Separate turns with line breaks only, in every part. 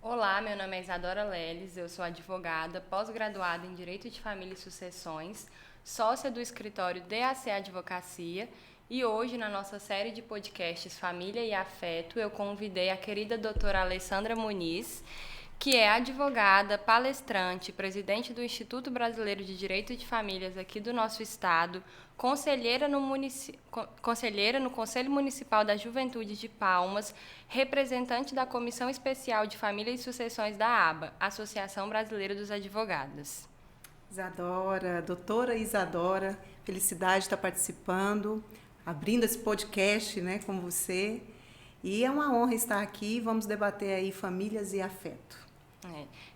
Olá, meu nome é Isadora Leles, eu sou advogada, pós-graduada em Direito de Família e Sucessões, sócia do escritório DAC Advocacia e hoje, na nossa série de podcasts Família e Afeto, eu convidei a querida doutora Alessandra Muniz, que é advogada, palestrante, presidente do Instituto Brasileiro de Direito de Famílias aqui do nosso estado, conselheira no Conselho Municipal da Juventude de Palmas, representante da Comissão Especial de Família e Sucessões da ABA, Associação Brasileira dos Advogados.
Isadora, doutora Isadora, felicidade de estar participando, abrindo esse podcast, né, com você. E é uma honra estar aqui. Vamos debater aí famílias e afeto.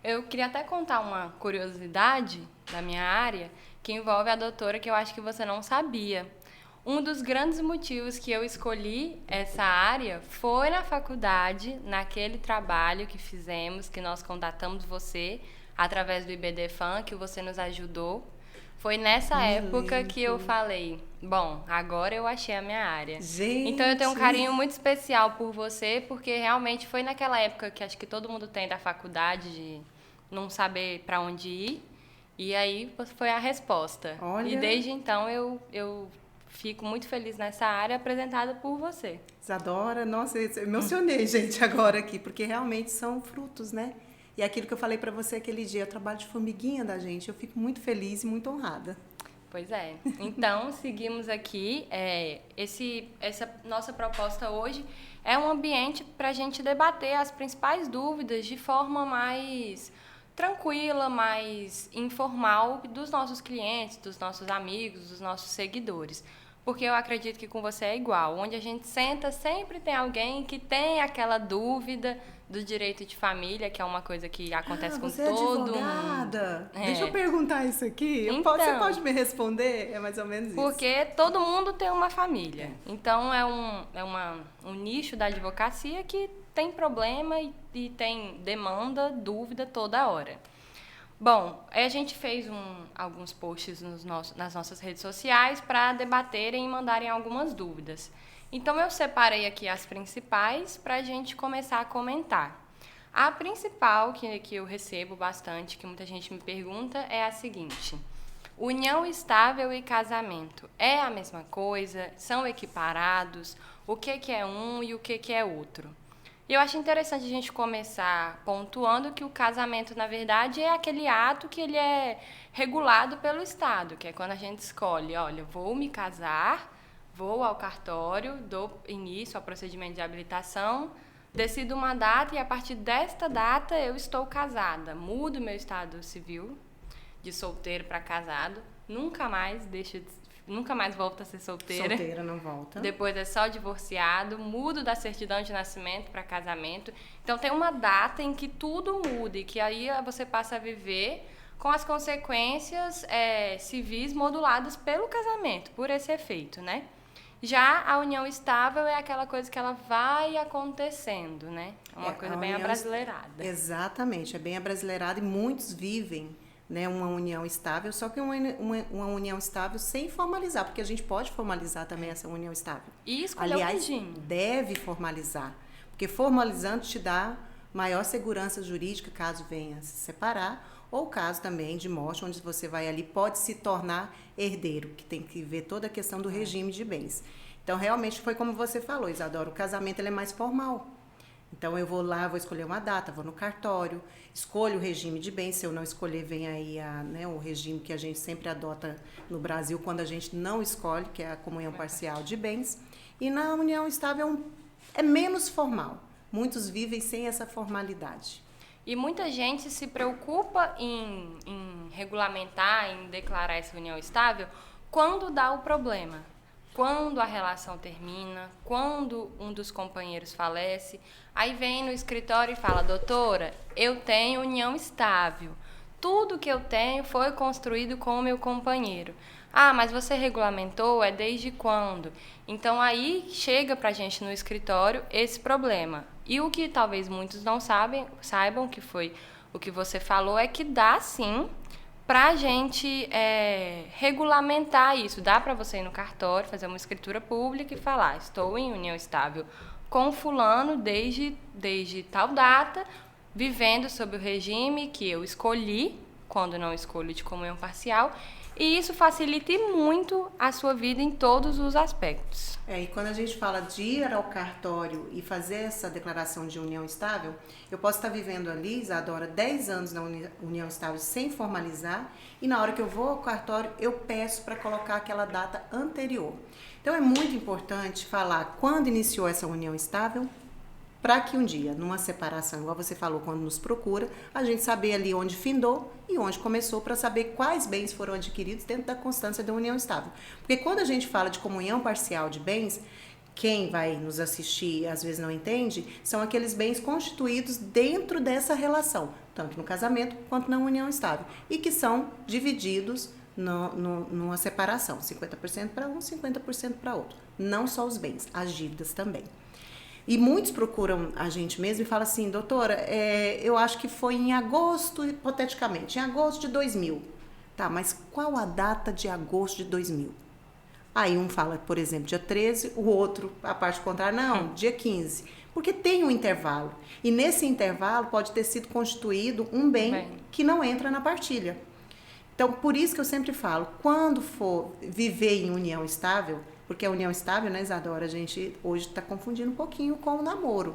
Eu queria até contar uma curiosidade da minha área que envolve a doutora que eu acho que você não sabia. Um dos grandes motivos que eu escolhi essa área foi na faculdade, naquele trabalho que fizemos, que nós contatamos você através do IBDFAN, que você nos ajudou. Foi nessa época que eu falei, bom, agora eu achei a minha área.
Gente!
Então eu tenho um carinho muito especial por você, porque realmente foi naquela época que acho que todo mundo tem da faculdade, de não saber para onde ir, e aí foi a resposta.
Olha.
E desde então eu fico muito feliz nessa área apresentada por você.
Isadora, nossa, eu emocionei, gente, agora aqui, porque realmente são frutos, né? E aquilo que eu falei para você aquele dia, o trabalho de formiguinha da gente, eu fico muito feliz e muito honrada.
Pois é. Então, seguimos aqui. Essa nossa proposta hoje é um ambiente para a gente debater as principais dúvidas de forma mais tranquila, mais informal dos nossos clientes, dos nossos amigos, dos nossos seguidores. Porque eu acredito que com você é igual. Onde a gente senta, sempre tem alguém que tem aquela dúvida do direito de família, que é uma coisa que acontece com
você
todo
é advogada?
mundo.
Deixa eu perguntar isso aqui.
Então,
Você pode me responder? É mais ou menos isso.
Porque todo mundo tem uma família. Então, um nicho da advocacia que tem problema e tem demanda, dúvida toda hora. Bom, a gente fez alguns posts nas nossas redes sociais para debaterem e mandarem algumas dúvidas. Então, eu separei aqui as principais para a gente começar a comentar. A principal que eu recebo bastante, que muita gente me pergunta, é a seguinte: união estável e casamento é a mesma coisa? São equiparados? O que é um e o que é outro? E eu acho interessante a gente começar pontuando que o casamento, na verdade, é aquele ato que ele é regulado pelo Estado, que é quando a gente escolhe, olha, vou me casar, vou ao cartório, dou início ao procedimento de habilitação, decido uma data e a partir desta data eu estou casada. Mudo meu estado civil de solteiro para casado, nunca mais volto a ser solteira.
Solteira não volta.
Depois é só divorciado, mudo da certidão de nascimento para casamento. Então tem uma data em que tudo muda e que aí você passa a viver com as consequências civis moduladas pelo casamento, por esse efeito, né? Já a união estável é aquela coisa que ela vai acontecendo, né? É uma coisa bem abrasileirada.
Exatamente, é bem abrasileirada e muitos vivem, né, uma união estável, só que uma união estável sem formalizar, porque a gente pode formalizar também essa união estável.
E escolher
Aliás,
o regime.
deve formalizar, porque formalizando te dá maior segurança jurídica caso venha se separar, ou caso também de morte, onde você vai ali, pode se tornar herdeiro, que tem que ver toda a questão do regime de bens. Então, realmente, foi como você falou, Isadora, o casamento ele é mais formal. Então, eu vou lá, vou escolher uma data, vou no cartório, escolho o regime de bens. Se eu não escolher, vem aí o regime que a gente sempre adota no Brasil, quando a gente não escolhe, que é a comunhão parcial de bens. E na união estável é menos formal. Muitos vivem sem essa formalidade.
E muita gente se preocupa em regulamentar, em declarar essa união estável quando dá o problema. Quando a relação termina, quando um dos companheiros falece, aí vem no escritório e fala: doutora, eu tenho união estável. Tudo que eu tenho foi construído com o meu companheiro. Ah, mas você regulamentou? É desde quando? Então aí chega pra gente no escritório esse problema. E o que talvez muitos não saibam, que foi o que você falou, é que dá sim para a gente regulamentar isso. Dá para você ir no cartório, fazer uma escritura pública e falar: estou em união estável com fulano desde tal data, vivendo sob o regime que eu escolhi, quando não escolho de comunhão parcial, e isso facilita muito a sua vida em todos os aspectos.
E quando a gente fala de ir ao cartório e fazer essa declaração de união estável, eu posso estar vivendo ali, Isadora, 10 anos na união estável sem formalizar, e na hora que eu vou ao cartório, eu peço para colocar aquela data anterior. Então é muito importante falar quando iniciou essa união estável, para que um dia, numa separação, igual você falou, quando nos procura, a gente saber ali onde findou e onde começou, para saber quais bens foram adquiridos dentro da constância da união estável. Porque quando a gente fala de comunhão parcial de bens, quem vai nos assistir e às vezes não entende, são aqueles bens constituídos dentro dessa relação, tanto no casamento quanto na união estável, e que são divididos numa separação, 50% para um, 50% para outro. Não só os bens, as dívidas também. E muitos procuram a gente mesmo e falam assim, doutora, eu acho que foi em agosto, hipoteticamente, em agosto de 2000. Tá, mas qual a data de agosto de 2000? Aí um fala, por exemplo, dia 13, o outro, a parte contrária, não, dia 15. Porque tem um intervalo. E nesse intervalo pode ter sido constituído um bem que não entra na partilha. Então, por isso que eu sempre falo, quando for viver em união estável, porque a união estável, né, Isadora, a gente hoje está confundindo um pouquinho com o namoro.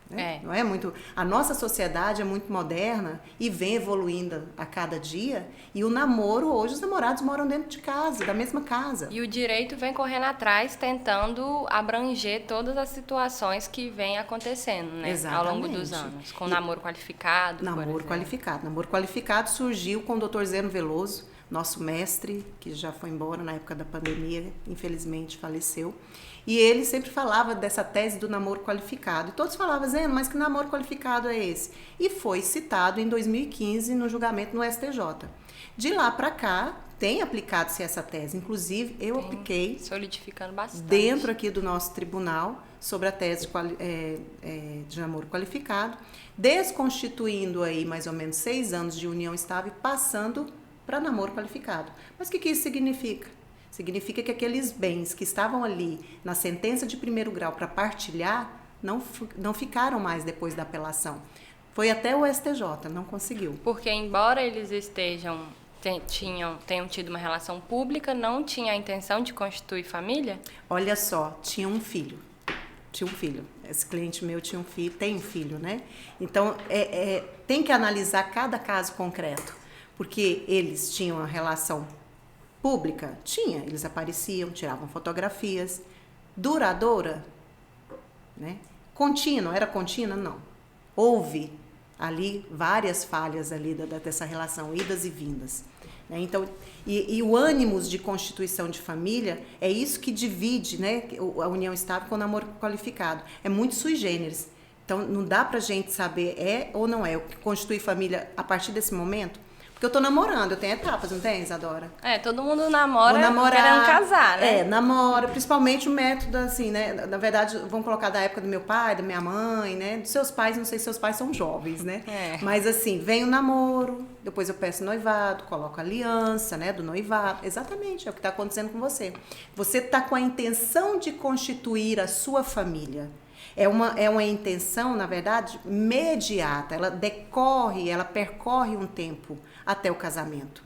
Né? Não é muito. A nossa sociedade é muito moderna e vem evoluindo a cada dia. E o namoro, hoje, os namorados moram dentro de casa, da mesma casa.
E o direito vem correndo atrás, tentando abranger todas as situações que vêm acontecendo, né?
Exatamente.
Ao longo dos anos. Com namoro qualificado.
Namoro qualificado. Namoro qualificado surgiu com o Dr. Zeno Veloso, nosso mestre, que já foi embora na época da pandemia, infelizmente faleceu. E ele sempre falava dessa tese do namoro qualificado. E todos falavam, Zeno, mas que namoro qualificado é esse? E foi citado em 2015 no julgamento no STJ. De lá para cá, tem aplicado-se essa tese. Inclusive, eu apliquei
solidificando bastante
dentro aqui do nosso tribunal sobre a tese de namoro qualificado, desconstituindo aí mais ou menos 6 anos de união estável e passando para namoro qualificado. Mas o que isso significa? Significa que aqueles bens que estavam ali na sentença de primeiro grau para partilhar não ficaram mais depois da apelação. Foi até o STJ, não conseguiu.
Porque embora eles tenham tido uma relação pública, não tinha a intenção de constituir família?
Olha só, tinha um filho. Esse cliente meu tinha um filho, tem um filho, né? Então, tem que analisar cada caso concreto. Porque eles tinham a relação pública? Tinha, eles apareciam, tiravam fotografias. Duradoura? Né? Contínua, era contínua? Não. Houve ali várias falhas ali dessa relação, idas e vindas. Né? Então, e o ânimos de constituição de família é isso que divide, né, a união estável com o namoro qualificado. É muito sui generis. Então, não dá pra gente saber ou não é o que constitui família a partir desse momento. Porque eu tô namorando, eu tenho etapas, não tem, Isadora?
Todo mundo namora querendo casar, né?
Namora, principalmente o método, assim, né? Na verdade, vamos colocar da época do meu pai, da minha mãe, né? Dos seus pais, não sei se seus pais são jovens, né? Mas assim, vem o namoro, depois eu peço noivado, coloco a aliança, né? Do noivado. Exatamente, é o que tá acontecendo com você. Você tá com a intenção de constituir a sua família. É uma intenção, na verdade, imediata. Ela percorre um tempo até o casamento.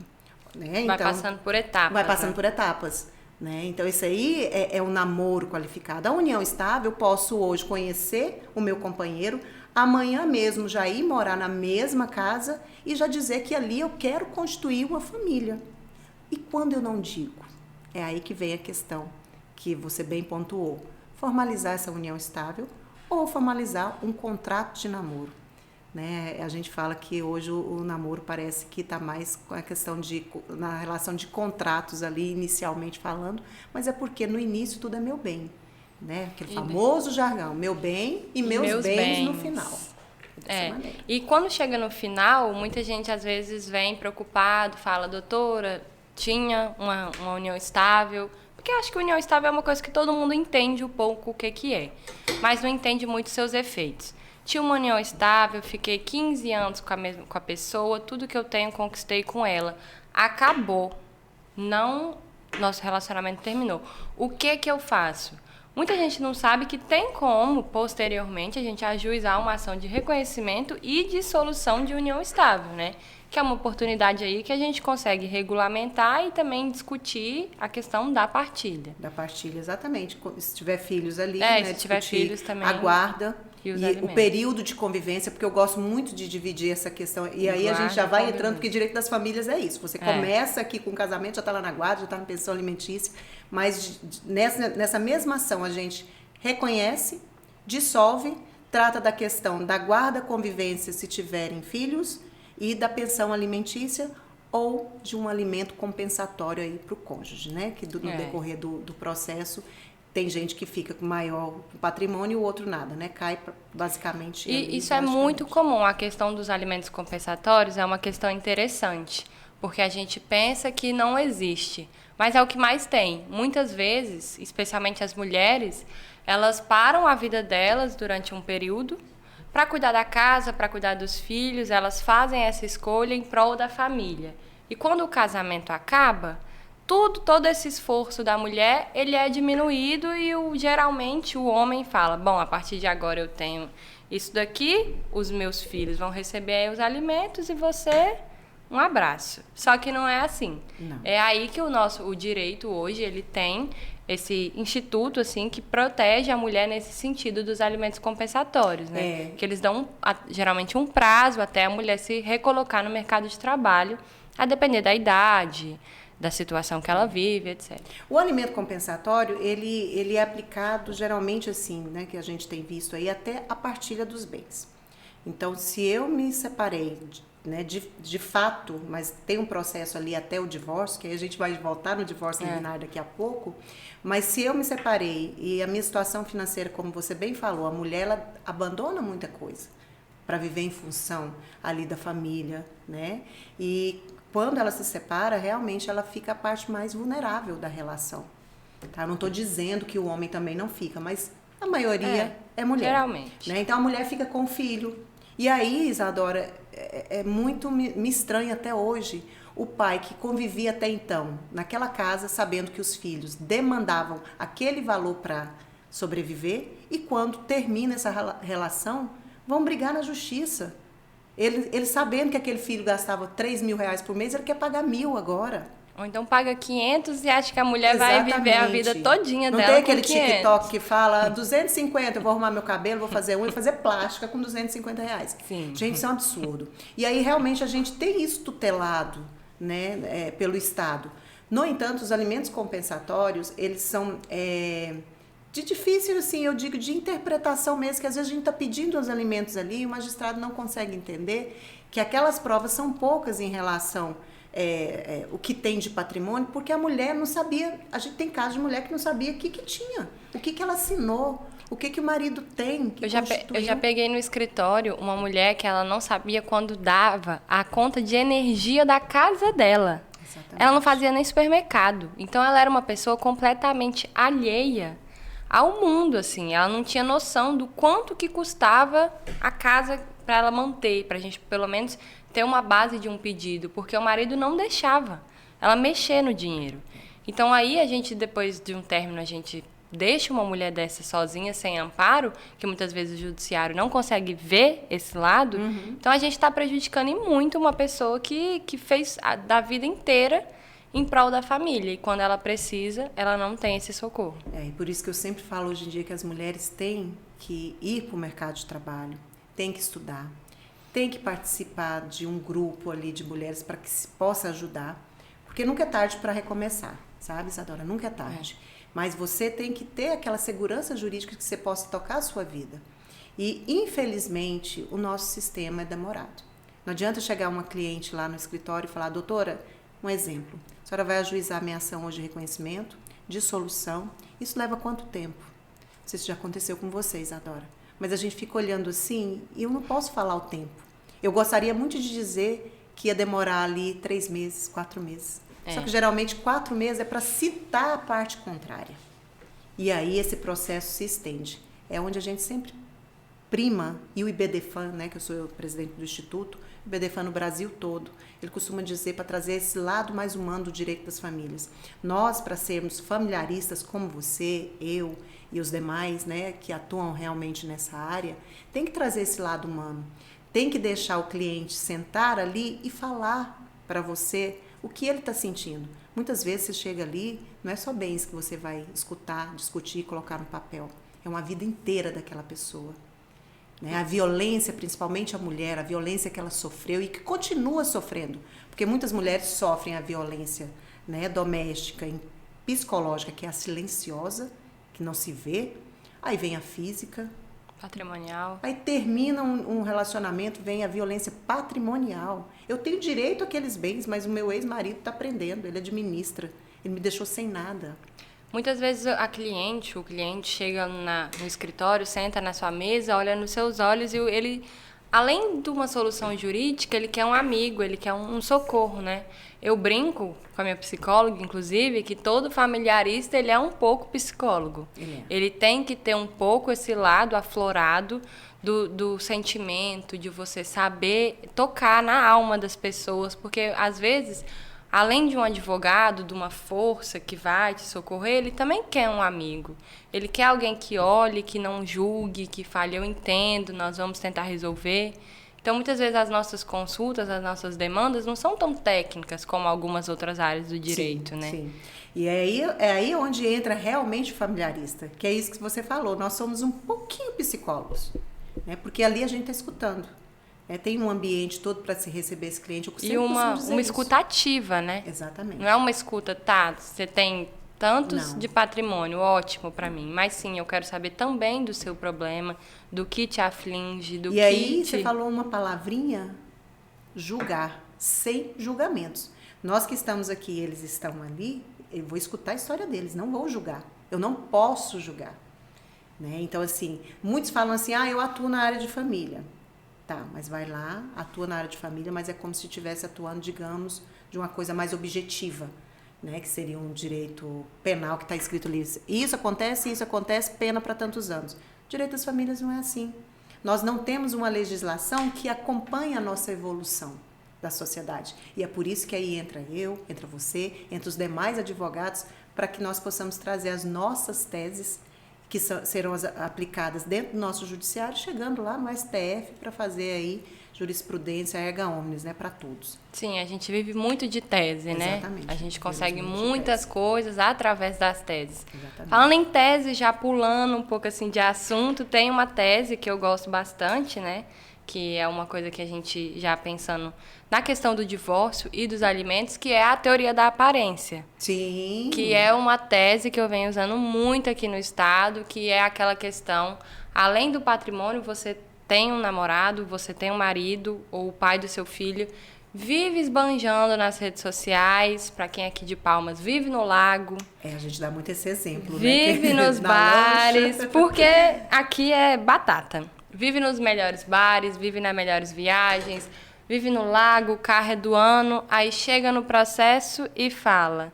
Né?
Vai passando por etapas.
Vai passando por etapas. Né? Então, isso aí é um namoro qualificado. A união estável, eu posso hoje conhecer o meu companheiro, amanhã mesmo já ir morar na mesma casa e já dizer que ali eu quero constituir uma família. E quando eu não digo? É aí que vem a questão que você bem pontuou. Formalizar essa união estável ou formalizar um contrato de namoro. Né? A gente fala que hoje o namoro parece que está mais com a questão na relação de contratos ali, inicialmente falando, mas é porque no início tudo é meu bem. Né? Aquele famoso jargão, meu bem e meus bens no final.
E quando chega no final, muita gente às vezes vem preocupado, fala, doutora, tinha uma união estável. Porque eu acho que união estável é uma coisa que todo mundo entende um pouco o que é, mas não entende muito seus efeitos. Tinha uma união estável, fiquei 15 anos com a pessoa, tudo que eu tenho conquistei com ela. Acabou. Não, nosso relacionamento terminou. O que eu faço? muita gente não sabe que tem como, posteriormente, a gente ajuizar uma ação de reconhecimento e de solução de união estável, né? Que é uma oportunidade aí que a gente consegue regulamentar e também discutir a questão da partilha.
Da partilha, exatamente. Se tiver filhos ali,
se tiver filhos também.
A guarda
e
o período de convivência, porque eu gosto muito de dividir essa questão. E aí a gente já vai entrando, porque direito das famílias é isso. Você começa aqui com o casamento, já está lá na guarda, já está na pensão alimentícia, mas nessa mesma ação a gente reconhece, dissolve, trata da questão da guarda, convivência, se tiverem filhos, e da pensão alimentícia ou de um alimento compensatório aí para o cônjuge, né? Que no decorrer do processo tem gente que fica com maior patrimônio e o outro nada, né? Cai basicamente.
E isso é muito comum. A questão dos alimentos compensatórios é uma questão interessante, porque a gente pensa que não existe, mas é o que mais tem. Muitas vezes, especialmente as mulheres, elas param a vida delas durante um período para cuidar da casa, para cuidar dos filhos, elas fazem essa escolha em prol da família. E quando o casamento acaba, todo esse esforço da mulher, ele é diminuído e geralmente o homem fala, bom, a partir de agora eu tenho isso daqui, os meus filhos vão receber aí os alimentos e você, um abraço. Só que não é assim.
Não.
É aí que o direito hoje, ele tem esse instituto, assim, que protege a mulher nesse sentido dos alimentos compensatórios, né? Que eles dão, geralmente, um prazo até a mulher se recolocar no mercado de trabalho, a depender da idade, da situação que ela vive, etc.
O alimento compensatório, ele é aplicado geralmente assim, né, que a gente tem visto aí, até a partilha dos bens. Então, se eu me separei, né, de fato, mas tem um processo ali até o divórcio, que aí a gente vai voltar no divórcio liminar daqui a pouco, mas se eu me separei e a minha situação financeira, como você bem falou, a mulher ela abandona muita coisa para viver em função ali da família, né? E quando ela se separa, realmente ela fica a parte mais vulnerável da relação. Tá? Não estou dizendo que o homem também não fica, mas a maioria é mulher.
Geralmente.
Né? Então a mulher fica com o filho. E aí, Isadora, é muito me estranha até hoje o pai que convivia até então naquela casa, sabendo que os filhos demandavam aquele valor para sobreviver, e quando termina essa relação, vão brigar na justiça. Ele sabendo que aquele filho gastava 3 mil reais por mês, ele quer pagar 1.000 agora.
Ou então paga 500 e acha que a mulher vai viver a vida todinha
não
dela.
Não tem aquele TikTok que fala 250, eu vou arrumar meu cabelo, vou fazer unha, fazer plástica com 250 reais.
Sim.
Gente, isso é um absurdo. E aí realmente a gente tem isso tutelado, né, pelo Estado. No entanto, os alimentos compensatórios, eles são de difícil, assim, eu digo, de interpretação mesmo, que às vezes a gente está pedindo os alimentos ali e o magistrado não consegue entender que aquelas provas são poucas em relação o que tem de patrimônio, porque a mulher não sabia, a gente tem casos de mulher que não sabia o que tinha, o que ela assinou, o que o marido tem, que
eu já peguei no escritório uma mulher que ela não sabia quando dava a conta de energia da casa dela.
Exatamente.
Ela não fazia nem supermercado, então ela era uma pessoa completamente alheia ao mundo, assim, ela não tinha noção do quanto que custava a casa para ela manter, para a gente pelo menos ter uma base de um pedido, porque o marido não deixava ela mexer no dinheiro. Então aí a gente, depois de um término, a gente deixa uma mulher dessa sozinha, sem amparo, que muitas vezes o judiciário não consegue ver esse lado, então a gente está prejudicando em muito uma pessoa que fez da vida inteira em prol da família, e quando ela precisa, ela não tem esse socorro.
E por isso que eu sempre falo hoje em dia que as mulheres têm que ir para o mercado de trabalho, têm que estudar, têm que participar de um grupo ali de mulheres para que se possa ajudar, porque nunca é tarde para recomeçar, sabe, Isadora? Nunca é tarde. Mas você tem que ter aquela segurança jurídica que você possa tocar a sua vida. E, infelizmente, o nosso sistema é demorado. Não adianta chegar uma cliente lá no escritório e falar, doutora, um exemplo, a senhora vai ajuizar a minha ação hoje de reconhecimento, dissolução, isso leva quanto tempo? Não sei se já aconteceu com vocês, Isadora. Mas a gente fica olhando assim e eu não posso falar o tempo. Eu gostaria muito de dizer que ia demorar ali 3 meses, 4 meses. Só que geralmente 4 meses é para citar a parte contrária. E aí esse processo se estende. É onde a gente sempre prima, e o IBDFAN, né, que eu sou o presidente do Instituto, o BDFAN no Brasil todo. Ele costuma dizer para trazer esse lado mais humano do direito das famílias. Nós, para sermos familiaristas como você, eu e os demais, né, que atuam realmente nessa área, tem que trazer esse lado humano. Tem que deixar o cliente sentar ali e falar para você o que ele está sentindo. Muitas vezes você chega ali, não é só bens que você vai escutar, discutir e colocar no papel. É uma vida inteira daquela pessoa. Né? A violência, principalmente a mulher, a violência que ela sofreu e que continua sofrendo. Porque muitas mulheres sofrem a violência, né, doméstica, psicológica, que é a silenciosa, que não se vê. Aí vem a física.
Patrimonial.
Aí termina um relacionamento, vem a violência patrimonial. Eu tenho direito àqueles bens, mas o meu ex-marido está prendendo, ele administra. Ele me deixou sem nada.
Muitas vezes o cliente chega no escritório, senta na sua mesa, olha nos seus olhos e ele, além de uma solução jurídica, ele quer um amigo, ele quer um socorro, né? Eu brinco com a minha psicóloga, inclusive, que todo familiarista, ele é um pouco psicólogo. Ele tem que ter um pouco esse lado aflorado do sentimento, de você saber tocar na alma das pessoas, porque, às vezes, além de um advogado, de uma força que vai te socorrer, ele também quer um amigo. Ele quer alguém que olhe, que não julgue, que fale, eu entendo, nós vamos tentar resolver. Então, muitas vezes, as nossas consultas, as nossas demandas não são tão técnicas como algumas outras áreas do direito,
sim,
né?
Sim. E é aí onde entra realmente o familiarista, que é isso que você falou. Nós somos um pouquinho psicólogos, né? Porque ali a gente está escutando. Tem um ambiente todo para se receber esse cliente.
E uma escuta ativa, né?
Exatamente.
Não é uma escuta, tá, você tem tantos de patrimônio, ótimo para mim. Mas sim, eu quero saber também do seu problema, do que te aflige, do que...
E aí você falou uma palavrinha, julgar, sem julgamentos. Nós que estamos aqui, eles estão ali, eu vou escutar a história deles, não vou julgar. Eu não posso julgar. Né? Então, assim, muitos falam assim, eu atuo na área de família. Tá, mas vai lá, atua na área de família, mas é como se estivesse atuando, digamos, de uma coisa mais objetiva, né? Que seria um direito penal que está escrito ali. Isso acontece, pena para tantos anos. Direito das famílias não é assim. Nós não temos uma legislação que acompanhe a nossa evolução da sociedade. E é por isso que aí entra eu, entra você, entra os demais advogados, para que nós possamos trazer as nossas teses que serão aplicadas dentro do nosso judiciário, chegando lá no STF para fazer aí jurisprudência erga omnes, né, para todos.
Sim, a gente vive muito de tese,
Exatamente.
Né? A gente consegue muitas coisas através das teses.
Exatamente.
Falando em tese, já pulando um pouco assim de assunto, tem uma tese que eu gosto bastante, né? Que é uma coisa que a gente já pensando na questão do divórcio e dos alimentos, que é a teoria da aparência.
Sim.
Que é uma tese que eu venho usando muito aqui no estado, que é aquela questão, além do patrimônio, você tem um namorado, você tem um marido ou o pai do seu filho, vive esbanjando nas redes sociais, para quem é aqui de Palmas, vive no lago.
A gente dá muito esse exemplo,
vive
né?
Nos bares, porque aqui é batata. Vive nos melhores bares, vive nas melhores viagens, vive no lago, o carro é do ano, aí chega no processo e fala,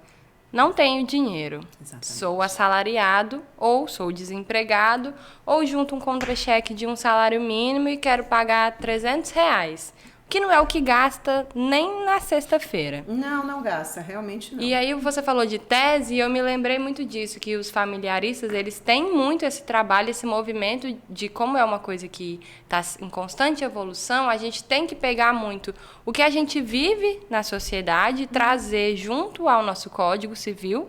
não tenho dinheiro,
Exatamente.
Sou assalariado, ou sou desempregado, ou junto um contra-cheque de um salário mínimo e quero pagar R$300, que não é o que gasta nem na sexta-feira.
Não gasta, realmente não.
E aí você falou de tese e eu me lembrei muito disso, que os familiaristas, eles têm muito esse trabalho, esse movimento de como é uma coisa que está em constante evolução, a gente tem que pegar muito o que a gente vive na sociedade e trazer junto ao nosso Código Civil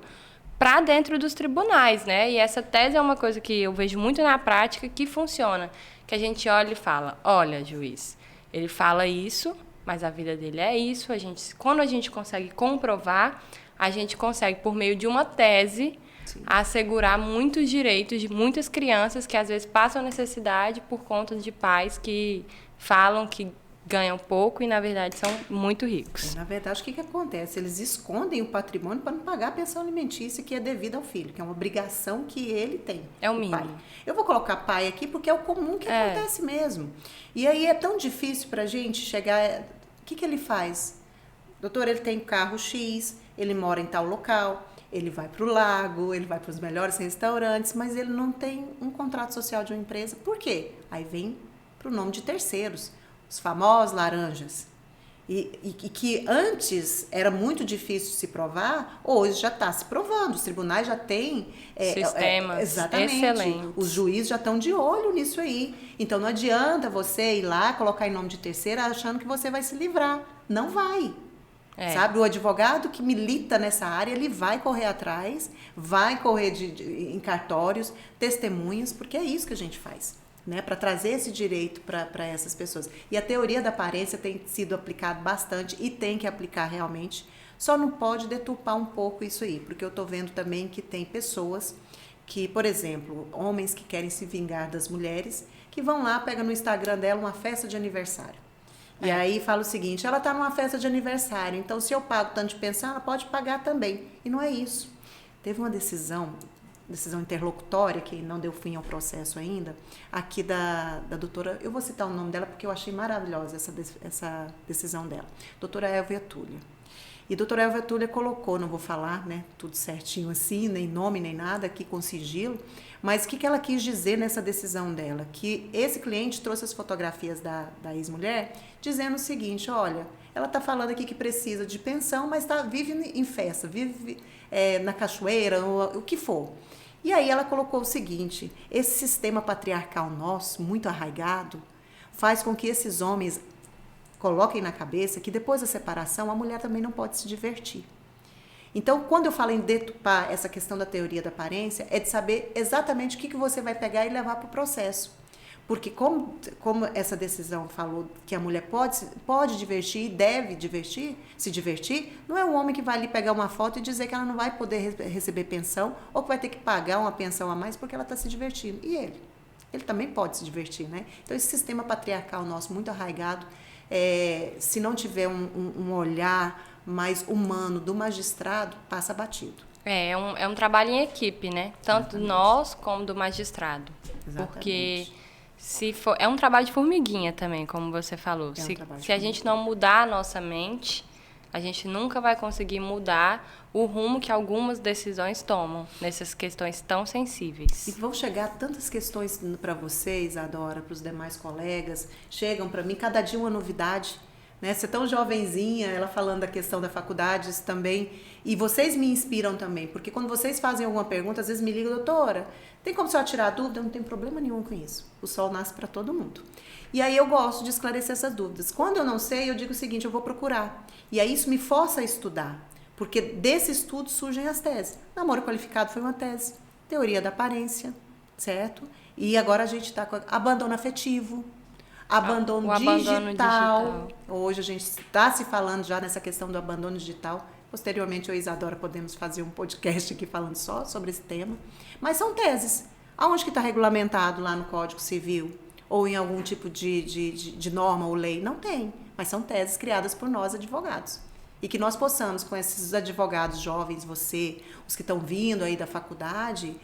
para dentro dos tribunais, né? E essa tese é uma coisa que eu vejo muito na prática que funciona, que a gente olha e fala, olha, juiz, ele fala isso, mas a vida dele é isso. Quando a gente consegue comprovar, a gente consegue, por meio de uma tese, sim, assegurar muitos direitos de muitas crianças que, às vezes, passam necessidade por conta de pais que falam que ganham pouco e, na verdade, são muito ricos.
Na verdade, o que acontece? Eles escondem o patrimônio para não pagar a pensão alimentícia que é devida ao filho, que é uma obrigação que ele tem.
É o mínimo.
Pai. Eu vou colocar pai aqui porque é o comum que acontece mesmo. E aí é tão difícil para a gente chegar... O que ele faz? Doutor, ele tem carro X, ele mora em tal local, ele vai para o lago, ele vai para os melhores restaurantes, mas ele não tem um contrato social de uma empresa. Por quê? Aí vem para o nome de terceiros. os famosos laranjas. E que antes era muito difícil se provar, hoje já está se provando. Os tribunais já têm
sistemas
exatamente,
excelentes.
Os juízes já estão de olho nisso aí. Então não adianta você ir lá, colocar em nome de terceira, achando que você vai se livrar. Não vai. Sabe? O advogado que milita nessa área, ele vai correr atrás, vai correr em cartórios, testemunhas, porque é isso que a gente faz. Né, para trazer esse direito para essas pessoas. E a teoria da aparência tem sido aplicada bastante e tem que aplicar realmente, só não pode deturpar um pouco isso aí, porque eu estou vendo também que tem pessoas que, por exemplo, homens que querem se vingar das mulheres, que vão lá, pegam no Instagram dela uma festa de aniversário. E aí fala o seguinte, ela está numa festa de aniversário, então se eu pago tanto de pensão, ela pode pagar também. E não é isso. Teve uma decisão interlocutória, que não deu fim ao processo ainda, aqui da doutora, eu vou citar o nome dela porque eu achei maravilhosa essa decisão dela, doutora Elvia Túlia. E doutora Elvia Túlia colocou, não vou falar, né, tudo certinho assim, nem nome, nem nada, aqui com sigilo, mas o que ela quis dizer nessa decisão dela? Que esse cliente trouxe as fotografias da ex-mulher, dizendo o seguinte, olha, ela está falando aqui que precisa de pensão, mas vive em festa, vive na cachoeira, o que for. E aí ela colocou o seguinte, esse sistema patriarcal nosso, muito arraigado, faz com que esses homens coloquem na cabeça que depois da separação a mulher também não pode se divertir. Então, quando eu falo em deturpar essa questão da teoria da aparência, é de saber exatamente o que você vai pegar e levar para o processo. Porque como essa decisão falou que a mulher pode divertir e deve se divertir, não é o homem que vai ali pegar uma foto e dizer que ela não vai poder receber pensão ou que vai ter que pagar uma pensão a mais porque ela está se divertindo. E ele? Ele também pode se divertir, né? Então, esse sistema patriarcal nosso, muito arraigado, se não tiver um olhar mais humano do magistrado, passa batido.
É um trabalho em equipe, né? Tanto
Exatamente.
Nós como do magistrado.
Exatamente.
Porque é um trabalho de formiguinha também, como você falou. Se a gente não mudar a nossa mente, a gente nunca vai conseguir mudar o rumo que algumas decisões tomam nessas questões tão sensíveis.
E vão chegar tantas questões para vocês, Adora, para os demais colegas, chegam para mim, cada dia uma novidade. Né? Você é tão jovenzinha, ela falando da questão da faculdade também, e vocês me inspiram também, porque quando vocês fazem alguma pergunta, às vezes me ligam, doutora, tem como só tirar a dúvida? Não tem problema nenhum com isso. O sol nasce para todo mundo. E aí eu gosto de esclarecer essas dúvidas. Quando eu não sei, eu digo o seguinte, eu vou procurar. E aí isso me força a estudar, porque desse estudo surgem as teses. Namoro qualificado foi uma tese, teoria da aparência, certo? E agora a gente está com abandono afetivo, abandono digital. Hoje a gente está se falando já nessa questão do abandono digital. Posteriormente, eu e Isadora podemos fazer um podcast aqui falando só sobre esse tema. Mas são teses. Aonde que está regulamentado lá no Código Civil? Ou em algum tipo de norma ou lei? Não tem. Mas são teses criadas por nós, advogados. E que nós possamos, com esses advogados jovens, você, os que estão vindo aí da faculdade,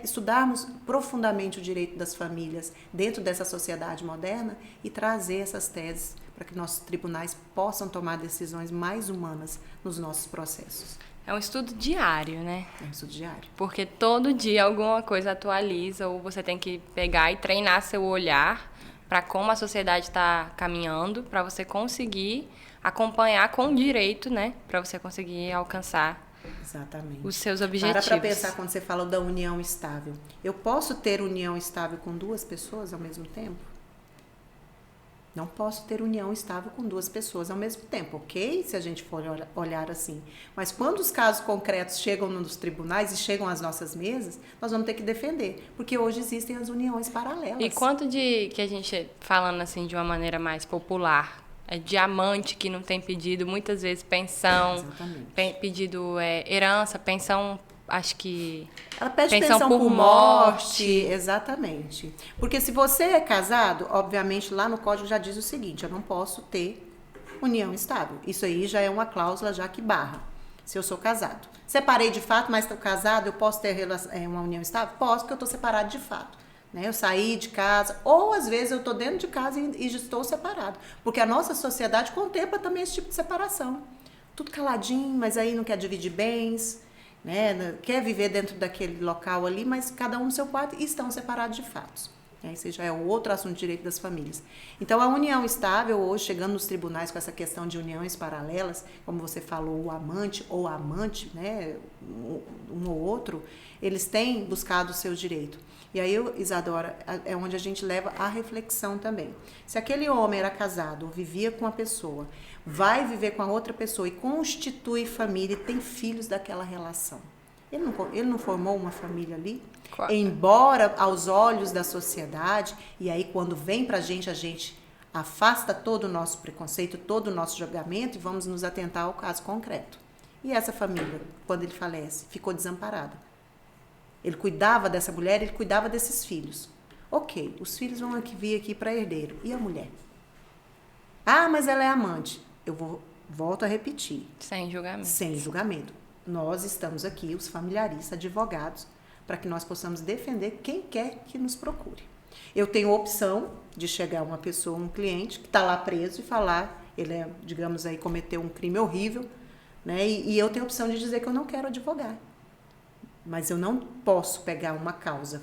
estudarmos profundamente o direito das famílias dentro dessa sociedade moderna e trazer essas teses para que nossos tribunais possam tomar decisões mais humanas nos nossos processos.
É um estudo diário, né?
É um estudo diário.
Porque todo dia alguma coisa atualiza ou você tem que pegar e treinar seu olhar para como a sociedade está caminhando, para você conseguir acompanhar com direito, né? Para você conseguir alcançar
exatamente
os seus objetivos.
Para pensar quando você fala da união estável. Eu posso ter união estável com duas pessoas ao mesmo tempo? Não posso ter união estável com duas pessoas ao mesmo tempo, ok? Se a gente for olhar assim. Mas quando os casos concretos chegam nos tribunais e chegam às nossas mesas, nós vamos ter que defender, porque hoje existem as uniões paralelas.
E quanto que a gente, falando assim de uma maneira mais popular, diamante que não tem pedido, muitas vezes pensão, pedido herança, pensão, acho que...
Ela pede pensão por morte. Exatamente. Porque se você é casado, obviamente lá no código já diz o seguinte, eu não posso ter união estável. Isso aí já é uma cláusula já que barra, se eu sou casado. Separei de fato, mas estou casado, eu posso ter uma união estável? Posso, porque eu estou separado de fato. Né? Eu saí de casa, ou às vezes eu estou dentro de casa e estou separado. Porque a nossa sociedade contempla também esse tipo de separação. Tudo caladinho, mas aí não quer dividir bens, né? Quer viver dentro daquele local ali, mas cada um no seu quarto e estão separados de fato. Esse já é o outro assunto de direito das famílias. Então, a união estável, hoje, chegando nos tribunais com essa questão de uniões paralelas, como você falou, o amante ou a amante, né, um ou outro, eles têm buscado o seu direito. E aí, Isadora, é onde a gente leva a reflexão também. Se aquele homem era casado ou vivia com uma pessoa, vai viver com a outra pessoa e constitui família e tem filhos daquela relação. Ele não formou uma família ali?
Claro.
Embora aos olhos da sociedade, e aí quando vem pra gente, a gente afasta todo o nosso preconceito, todo o nosso julgamento e vamos nos atentar ao caso concreto. E essa família, quando ele falece, ficou desamparada. Ele cuidava dessa mulher, ele cuidava desses filhos. Ok, os filhos vão vir aqui para herdeiro. E a mulher? Ah, mas ela é amante. Volto a repetir.
Sem julgamento.
Sem julgamento. Nós estamos aqui, os familiaristas, advogados, para que nós possamos defender quem quer que nos procure. Eu tenho a opção de chegar uma pessoa, um cliente, que está lá preso e falar, ele, digamos aí, cometeu um crime horrível, né? E eu tenho a opção de dizer que eu não quero advogar. Mas eu não posso pegar uma causa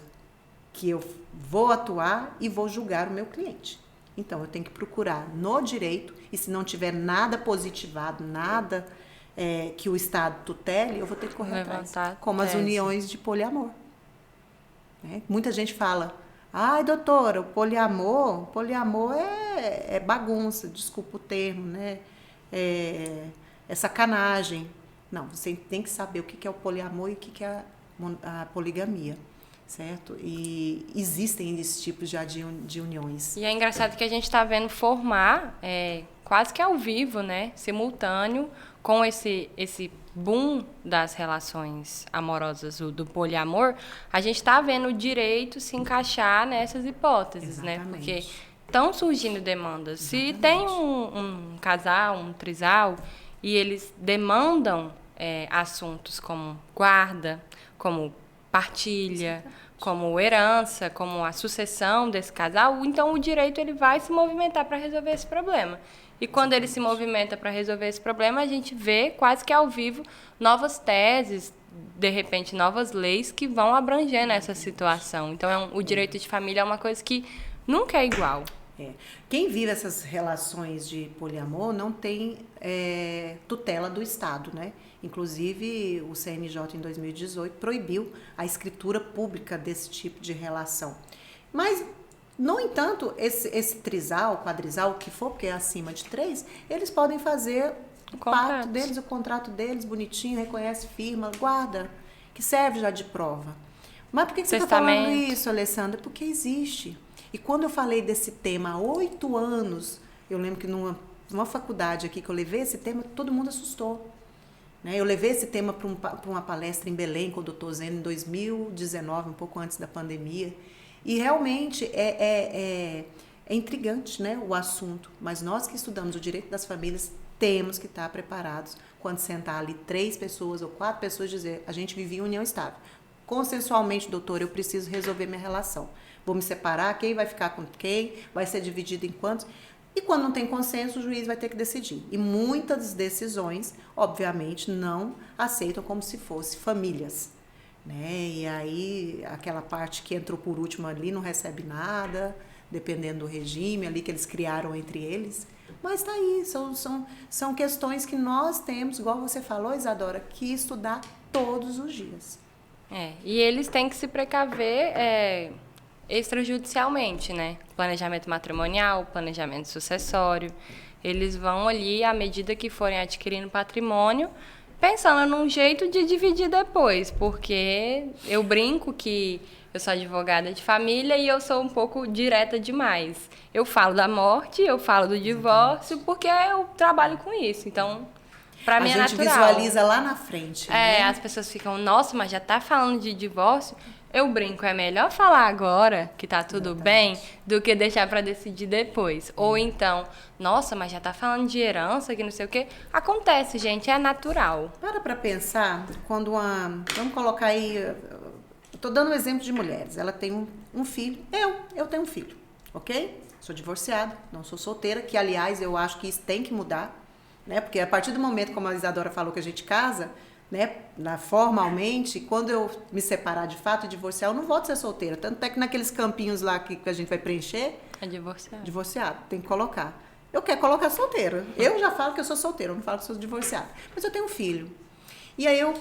que eu vou atuar e vou julgar o meu cliente. Então, eu tenho que procurar no direito, e se não tiver nada positivado, nada que o Estado tutele, eu vou ter que correr atrás. Como as uniões de poliamor. Né? Muita gente fala, ai, doutora, o poliamor é bagunça, desculpa o termo, né? É sacanagem. Não, você tem que saber o que é o poliamor e o que é a poligamia. Certo? E existem esses tipos já de uniões.
E é engraçado que a gente está vendo formar quase que ao vivo, né? Simultâneo com esse boom das relações amorosas, do poliamor, a gente está vendo o direito se encaixar nessas hipóteses, né? Porque estão surgindo demandas. Se tem um casal, um trisal, e eles demandam assuntos como guarda, como partilha, como herança, como a sucessão desse casal, então o direito ele vai se movimentar para resolver esse problema. E quando ele se movimenta para resolver esse problema, a gente vê quase que ao vivo novas teses, de repente novas leis que vão abrangendo essa situação. Então o direito de família é uma coisa que nunca é igual.
Quem vive essas relações de poliamor não tem tutela do Estado, né? Inclusive, o CNJ, em 2018, proibiu a escritura pública desse tipo de relação. Mas, no entanto, esse trisal, quadrisal, o que for, porque é acima de 3, eles podem fazer o contrato deles, bonitinho, reconhece, firma, guarda, que serve já de prova. Mas por que você está falando isso, Alessandra? Porque existe. E quando eu falei desse tema há 8 anos, eu lembro que numa faculdade aqui que eu levei esse tema, todo mundo assustou. Eu levei esse tema para uma palestra em Belém com o Dr. Zeno em 2019, um pouco antes da pandemia. E realmente é intrigante, né, o assunto. Mas nós que estudamos o direito das famílias temos que estar preparados quando sentar ali 3 pessoas ou 4 pessoas dizer a gente vive em união estável. Consensualmente, doutor, eu preciso resolver minha relação. Vou me separar, quem vai ficar com quem, vai ser dividido em quantos... E quando não tem consenso, o juiz vai ter que decidir. E muitas decisões, obviamente, não aceitam como se fossem famílias. Né? E aí, aquela parte que entrou por último ali não recebe nada, dependendo do regime ali que eles criaram entre eles. Mas está aí, são questões que nós temos, igual você falou, Isadora, que estudar todos os dias.
E eles têm que se precaver... extrajudicialmente, né? Planejamento matrimonial, planejamento sucessório. Eles vão ali, à medida que forem adquirindo patrimônio, pensando num jeito de dividir depois, porque eu brinco que eu sou advogada de família e eu sou um pouco direta demais. Eu falo da morte, eu falo do divórcio, porque eu trabalho com isso. Então, para mim é natural.
A gente visualiza lá na frente. Né?
As pessoas ficam, nossa, mas já tá falando de divórcio? Eu brinco, é melhor falar agora que tá tudo bem do que deixar para decidir depois. Ou então, nossa, mas já tá falando de herança, que não sei o quê. Acontece, gente, é natural.
Para pensar, quando vamos colocar aí, tô dando um exemplo de mulheres. Ela tem um filho, eu tenho um filho, ok? Sou divorciada, não sou solteira, que aliás eu acho que isso tem que mudar, né? Porque a partir do momento, como a Isadora falou, que a gente casa, né, formalmente, quando eu me separar de fato e divorciar, eu não volto a ser solteira. Tanto é que naqueles campinhos lá que a gente vai preencher...
É divorciado.
Divorciado, tem que colocar. Eu quero colocar solteira. Eu já falo que eu sou solteira, eu não falo que sou divorciada. Mas eu tenho um filho. E aí eu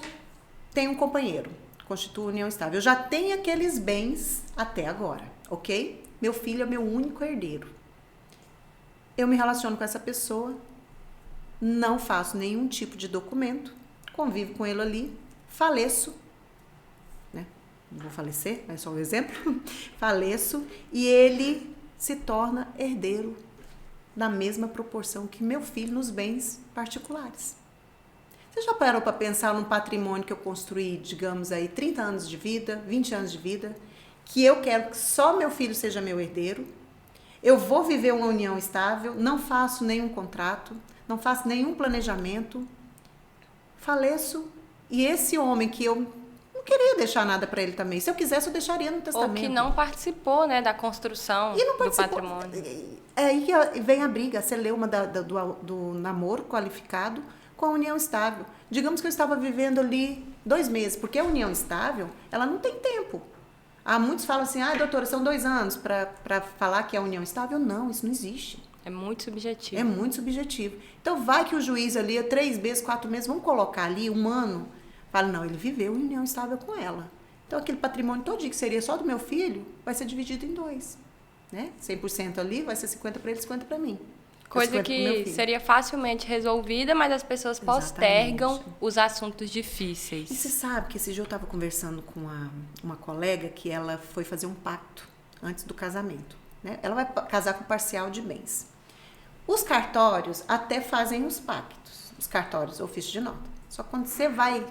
tenho um companheiro, constituo união estável. Eu já tenho aqueles bens até agora, ok? Meu filho é meu único herdeiro. Eu me relaciono com essa pessoa, não faço nenhum tipo de documento, convivo com ele ali, faleço, né? Não vou falecer, é só um exemplo. Faleço e ele se torna herdeiro na mesma proporção que meu filho nos bens particulares. Você já parou para pensar num patrimônio que eu construí, digamos aí, 30 anos de vida, 20 anos de vida, que eu quero que só meu filho seja meu herdeiro? Eu vou viver uma união estável, não faço nenhum contrato, não faço nenhum planejamento, faleço, e esse homem que eu não queria deixar nada para ele também, se eu quisesse eu deixaria no testamento.
Ou que não participou, né, da construção do patrimônio.
É aí que vem a briga, você lê uma do namoro qualificado com a união estável. Digamos que eu estava vivendo ali 2 meses, porque a união estável, ela não tem tempo. Muitos falam assim, doutora, são 2 anos para falar que é a união estável. Não, isso não existe.
É muito subjetivo.
É muito subjetivo. Então, vai que o juiz ali, 3 meses, 4 meses, vamos colocar ali 1 ano. Fala, não, ele viveu em união estável com ela. Então, aquele patrimônio todinho que seria só do meu filho, vai ser dividido em 2. Né? 100% ali, vai ser 50 para ele, 50 para mim.
Coisa que seria facilmente resolvida, mas as pessoas postergam os assuntos difíceis.
E você sabe que esse dia eu estava conversando com uma colega que ela foi fazer um pacto antes do casamento. Né? Ela vai casar com parcial de bens. Os cartórios até fazem os pactos. Os cartórios, ofício de nota. Só que quando você vai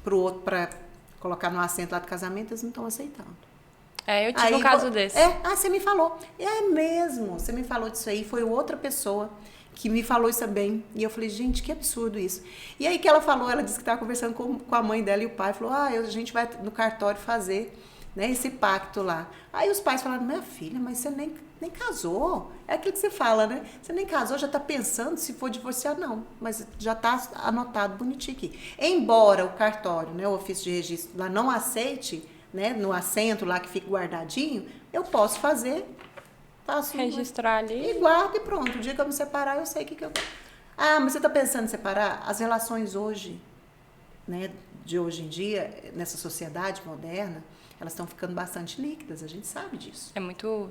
pro outro para colocar no assento lá do casamento, eles não estão aceitando.
Eu tive um caso desse.
Você me falou. É mesmo, você me falou disso aí. Foi outra pessoa que me falou isso também. E eu falei, gente, que absurdo isso. E aí que ela falou, ela disse que estava conversando com a mãe dela e o pai. Falou, a gente vai no cartório fazer, né, esse pacto lá. Aí os pais falaram, minha filha, mas você nem casou. É aquilo que você fala, né? Você nem casou, já está pensando se for divorciar, não. Mas já está anotado bonitinho aqui. Embora o cartório, né, o ofício de registro lá não aceite, né, no assento lá que fica guardadinho, eu posso fazer,
registrar ali
e guardo e pronto. O dia que eu me separar, eu sei o que eu quero. Mas você está pensando em separar? As relações hoje, né, de hoje em dia, nessa sociedade moderna, elas estão ficando bastante líquidas, a gente sabe disso.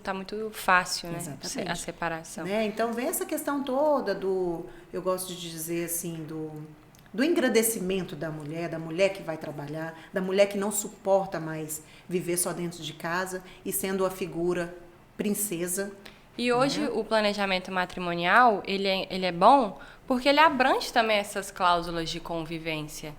Tá muito fácil, né?
Exatamente.
A separação.
Né? Então vem essa questão toda eu gosto de dizer assim, do engrandecimento da mulher que vai trabalhar, da mulher que não suporta mais viver só dentro de casa e sendo a figura princesa.
E hoje, né, o planejamento matrimonial, ele é bom porque ele abrange também essas cláusulas de convivência.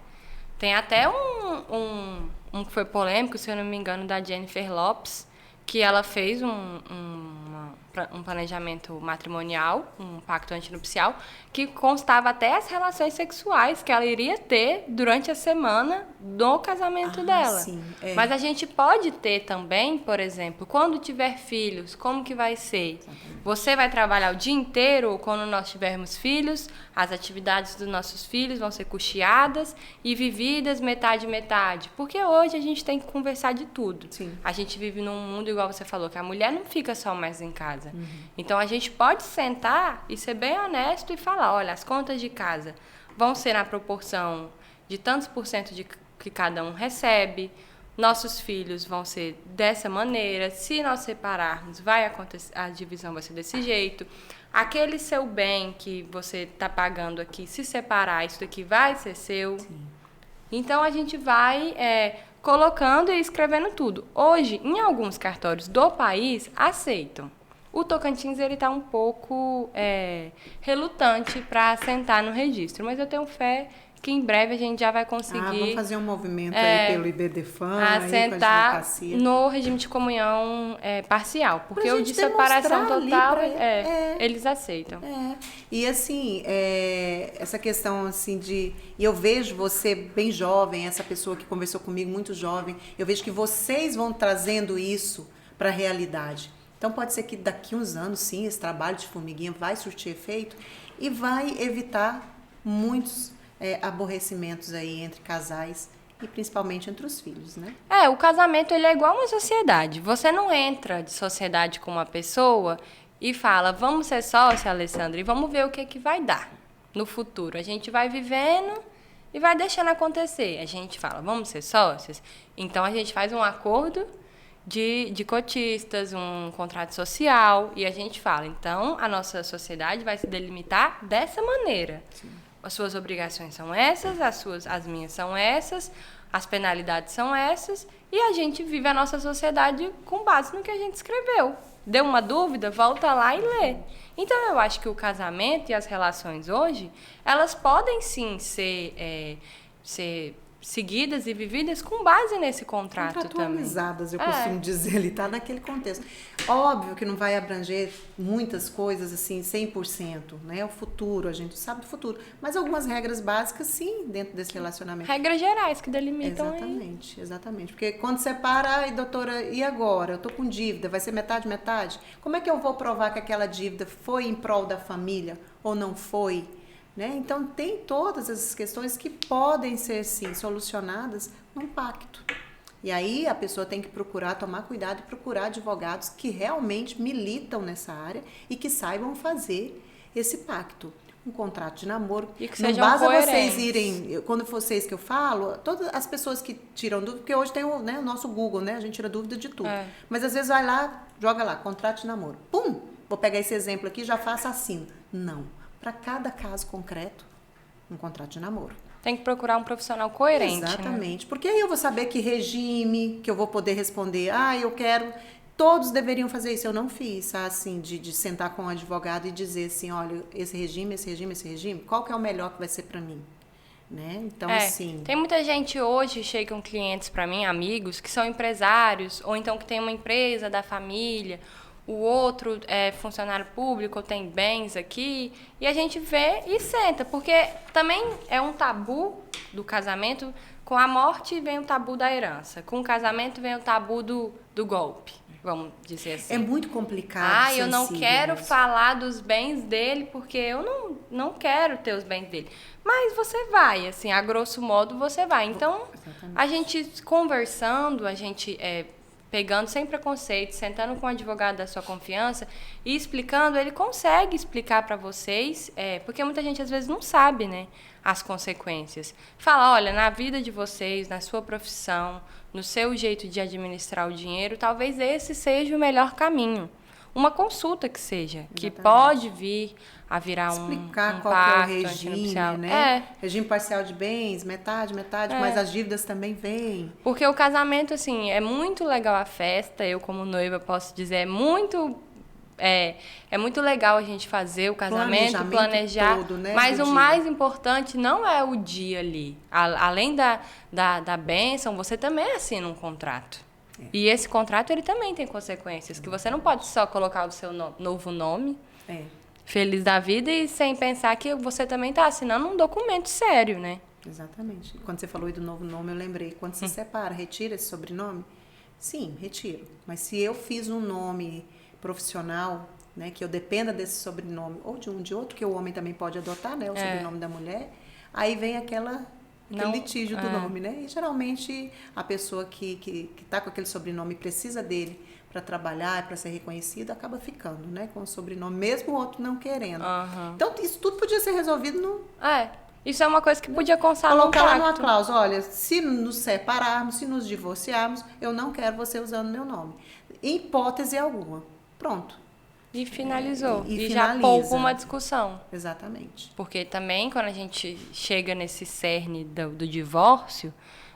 Tem até um que foi polêmico, se eu não me engano, da Jennifer Lopes, que ela fez um planejamento matrimonial, um pacto antinupcial, que constava até as relações sexuais que ela iria ter durante a semana do casamento dela.
Sim,
Mas a gente pode ter também, por exemplo, quando tiver filhos, como que vai ser? Exatamente. Você vai trabalhar o dia inteiro, ou quando nós tivermos filhos, as atividades dos nossos filhos vão ser custeadas e vividas metade. Porque hoje a gente tem que conversar de tudo.
Sim.
A gente vive num mundo, igual você falou, que a mulher não fica só mais em casa.
Uhum.
Então, a gente pode sentar e ser bem honesto e falar, olha, as contas de casa vão ser na proporção de tantos por cento de que cada um recebe, nossos filhos vão ser dessa maneira, se nós separarmos, vai acontecer, a divisão vai ser desse jeito, aquele seu bem que você está pagando aqui, se separar, isso daqui vai ser seu. Sim. Então, a gente vai colocando e escrevendo tudo. Hoje, em alguns cartórios do país, aceitam. O Tocantins está um pouco relutante para assentar no registro, mas eu tenho fé que em breve a gente já vai conseguir...
vamos fazer um movimento aí pelo IBDFAM,
assentar no regime de comunhão parcial, porque o de separação total, eles aceitam.
E assim, essa questão assim e eu vejo você bem jovem, essa pessoa que conversou comigo muito jovem, eu vejo que vocês vão trazendo isso para a realidade. Então, pode ser que daqui uns anos, sim, esse trabalho de formiguinha vai surtir efeito e vai evitar muitos aborrecimentos aí entre casais e principalmente entre os filhos, né?
O casamento ele é igual uma sociedade. Você não entra de sociedade com uma pessoa e fala, vamos ser sócia, Alessandra, e vamos ver o que vai dar no futuro. A gente vai vivendo e vai deixando acontecer. A gente fala, vamos ser sócios? Então, a gente faz um acordo de cotistas, um contrato social, e a gente fala, então, a nossa sociedade vai se delimitar dessa maneira. Sim. As suas obrigações são essas, as minhas são essas, as penalidades são essas, e a gente vive a nossa sociedade com base no que a gente escreveu. Deu uma dúvida? Volta lá e lê. Então, eu acho que o casamento e as relações hoje, elas podem sim ser seguidas e vividas com base nesse contrato também.
Contratualizadas, eu costumo dizer, ele está naquele contexto. Óbvio que não vai abranger muitas coisas assim, 100%, né? O futuro, a gente sabe do futuro. Mas algumas regras básicas, sim, dentro desse relacionamento.
Regras gerais que delimitam
Exatamente, exatamente. Porque quando separa, ai, doutora, e agora? Eu estou com dívida, vai ser metade, metade? Como é que eu vou provar que aquela dívida foi em prol da família ou não foi? Né? Então, tem todas essas questões que podem ser, sim, solucionadas num pacto. E aí, a pessoa tem que procurar, tomar cuidado e procurar advogados que realmente militam nessa área e que saibam fazer esse pacto. Um contrato de namoro.
E que
não
sejam
basta
coerentes.
Vocês irem, quando vocês que eu falo, todas as pessoas que tiram dúvida, porque hoje tem o nosso Google, né? A gente tira dúvida de tudo. Mas, às vezes, vai lá, joga lá, contrato de namoro. Pum! Vou pegar esse exemplo aqui e já faço assim. Não. Para cada caso concreto, um contrato de namoro.
Tem que procurar um profissional coerente.
Exatamente. Né? Porque aí eu vou saber que regime, que eu vou poder responder, eu quero... Todos deveriam fazer isso. Eu não fiz, assim, de sentar com um advogado e dizer assim, olha, esse regime, qual que é o melhor que vai ser para mim? Né? Então, sim.
Tem muita gente hoje, chegam clientes para mim, amigos, que são empresários, ou então que tem uma empresa da família... O outro é funcionário público, tem bens aqui, e a gente vê e senta, porque também é um tabu do casamento, com a morte vem o tabu da herança, com o casamento vem o tabu do golpe, vamos dizer assim.
É muito complicado.
Eu não quero falar dos bens dele, porque eu não quero ter os bens dele. Mas você vai, assim, a grosso modo você vai. Então, exatamente. A gente conversando, a gente... pegando sem preconceito, sentando com o advogado da sua confiança e explicando, ele consegue explicar para vocês, porque muita gente às vezes não sabe, né, as consequências. Fala, olha, na vida de vocês, na sua profissão, no seu jeito de administrar o dinheiro, talvez esse seja o melhor caminho. Uma consulta que seja, exatamente. Que pode vir a virar
explicar
um
qual
pacto,
é o regime, né? Regime parcial de bens, metade, mas as dívidas também vêm.
Porque o casamento, assim, é muito legal a festa, eu como noiva posso dizer, é muito legal a gente fazer o casamento, planejar, todo, né, mas o mais importante não é o dia ali. Além da bênção, você também assina um contrato. E esse contrato, ele também tem consequências, que você não pode só colocar o seu novo nome, feliz da vida, e sem pensar que você também está assinando um documento sério, né?
Exatamente. Quando você falou aí do novo nome, eu lembrei. Quando se separa, retira esse sobrenome? Sim, retiro. Mas se eu fiz um nome profissional, né, que eu dependa desse sobrenome, ou de outro que o homem também pode adotar, né, o sobrenome da mulher, aí vem aquele litígio do nome, né? E geralmente a pessoa que está com aquele sobrenome precisa dele para trabalhar, para ser reconhecido, acaba ficando, né, com o sobrenome, mesmo o outro não querendo. Então, isso tudo podia ser resolvido no...
Isso é uma coisa que podia constar no
pacto. Colocar lá numa cláusula, olha, se nos separarmos, se nos divorciarmos, eu não quero você usando meu nome. Em hipótese alguma. Pronto.
E finalizou. E já poupa uma discussão.
Exatamente.
Porque também, quando a gente chega nesse cerne do divórcio,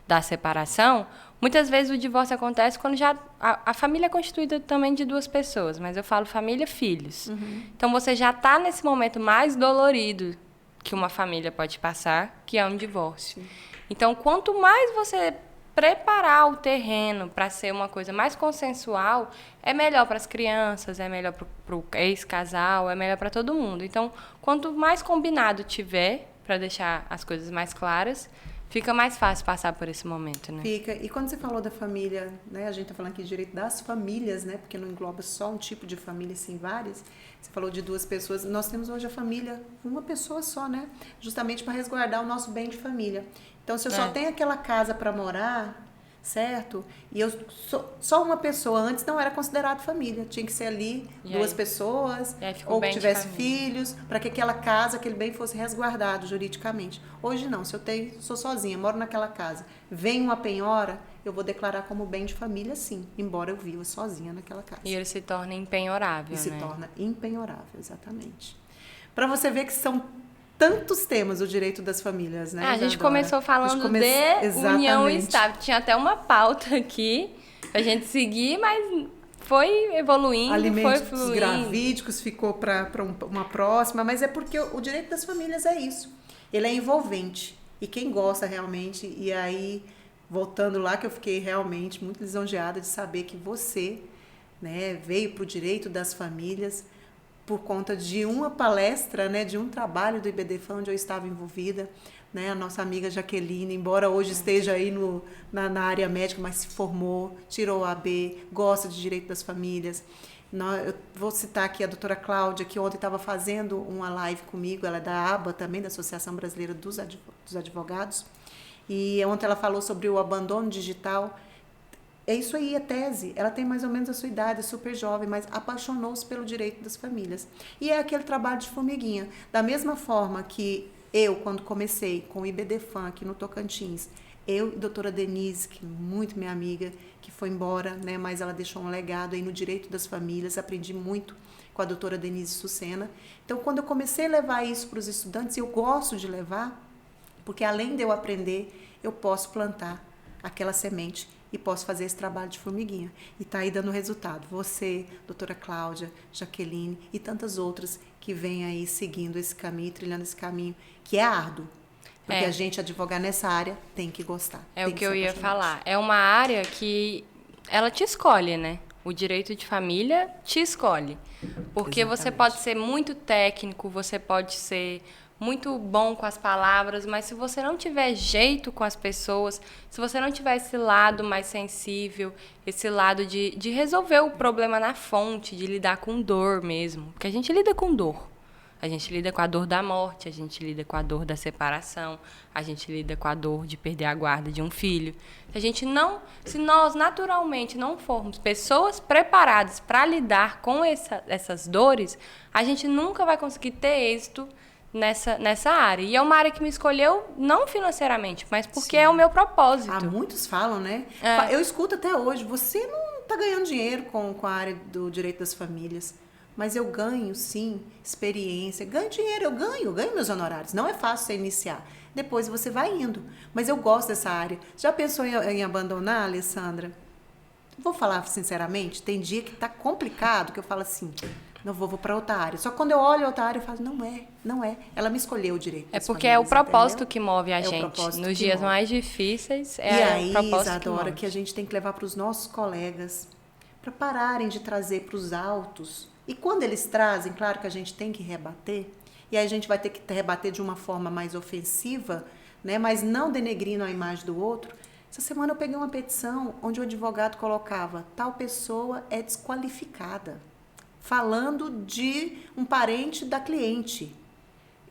da separação, muitas vezes o divórcio acontece quando já a família é constituída também de duas pessoas, mas eu falo família, filhos. Então, você já está nesse momento mais dolorido que uma família pode passar, que é um divórcio. Então, quanto mais você preparar o terreno para ser uma coisa mais consensual, é melhor para as crianças, é melhor para o ex-casal, é melhor para todo mundo. Então, quanto mais combinado tiver, para deixar as coisas mais claras, Fica mais fácil passar por esse momento, né?
Fica. E quando você falou da família, né? A gente está falando aqui de direito das famílias, né? Porque não engloba só um tipo de família, sim várias. Você falou de 2 pessoas. Nós temos hoje a família, uma pessoa só, né? Justamente para resguardar o nosso bem de família. Então, se eu só tenho aquela casa para morar, certo? E eu só uma pessoa, antes não era considerado família, tinha que ser ali
E
2
aí?
pessoas,
E aí ficou
ou que
bem de
tivesse
família.
filhos, para que aquela casa, aquele bem fosse resguardado juridicamente. Hoje não, se eu sou sozinha, moro naquela casa, vem uma penhora, eu vou declarar como bem de família, sim, embora eu viva sozinha naquela casa.
E ele se torna impenhorável,
E se
né?
torna impenhorável, exatamente. Para você ver que são tantos temas o direito das famílias, né?
A gente
Isadora?
começou falando de união estável. Tinha até uma pauta aqui pra gente seguir, mas foi evoluindo,
Alimentos
foi fluindo.
gravídicos ficou para uma próxima, mas é porque o direito das famílias é isso. Ele é envolvente. E quem gosta realmente, e aí, voltando lá, que eu fiquei realmente muito lisonjeada de saber que você, né, veio para o direito das famílias por conta de uma palestra, né, de um trabalho do IBDFAM onde eu estava envolvida, né, a nossa amiga Jaqueline, embora hoje esteja aí na área médica, mas se formou, tirou a AB, gosta de direito das famílias. Eu vou citar aqui a doutora Cláudia, que ontem estava fazendo uma live comigo, ela é da ABA também, da Associação Brasileira dos Advogados, e ontem ela falou sobre o abandono digital. É isso aí, a tese. Ela tem mais ou menos a sua idade, é super jovem, mas apaixonou-se pelo direito das famílias. E é aquele trabalho de formiguinha. Da mesma forma que eu, quando comecei com o IBDFAM aqui no Tocantins, eu e a doutora Denise, que é muito minha amiga, que foi embora, né, mas ela deixou um legado aí no direito das famílias, aprendi muito com a doutora Denise Sucena. Então, quando eu comecei a levar isso para os estudantes, eu gosto de levar, porque além de eu aprender, eu posso plantar aquela semente e posso fazer esse trabalho de formiguinha. E está aí dando resultado. Você, doutora Cláudia, Jaqueline e tantas outras que vêm aí seguindo esse caminho, trilhando esse caminho, que é árduo. Porque a gente advogar nessa área tem que gostar.
É o que eu ia falar. É uma área que ela te escolhe, né? O direito de família te escolhe. Porque você pode ser muito técnico, você pode ser muito bom com as palavras, mas se você não tiver jeito com as pessoas, se você não tiver esse lado mais sensível, esse lado de resolver o problema na fonte, de lidar com dor mesmo, porque a gente lida com dor. A gente lida com a dor da morte, a gente lida com a dor da separação, a gente lida com a dor de perder a guarda de um filho. Se nós naturalmente não formos pessoas preparadas para lidar com essas dores, a gente nunca vai conseguir ter êxito nessa área. E é uma área que me escolheu não financeiramente, mas porque é o meu propósito.
Muitos falam, né? Eu escuto até hoje, você não está ganhando dinheiro com a área do direito das famílias. Mas eu ganho, sim, experiência, ganho dinheiro, eu ganho meus honorários. Não é fácil você iniciar. Depois você vai indo. Mas eu gosto dessa área. Já pensou em abandonar, Alessandra? Vou falar sinceramente, tem dia que tá complicado, que eu falo assim, não vou para outra área. Só que quando eu olho outra área, eu falo, não é. Ela me escolheu o direito.
É porque é o propósito, entendeu? Que move a
gente.
É o propósito nos dias mais difíceis.
E aí, Isadora, que a gente tem que levar para os nossos colegas, para pararem de trazer para os autos. E quando eles trazem, claro que a gente tem que rebater, e aí a gente vai ter que rebater de uma forma mais ofensiva, né, mas não denegrindo a imagem do outro. Essa semana eu peguei uma petição onde o advogado colocava, tal pessoa é desqualificada, falando de um parente da cliente,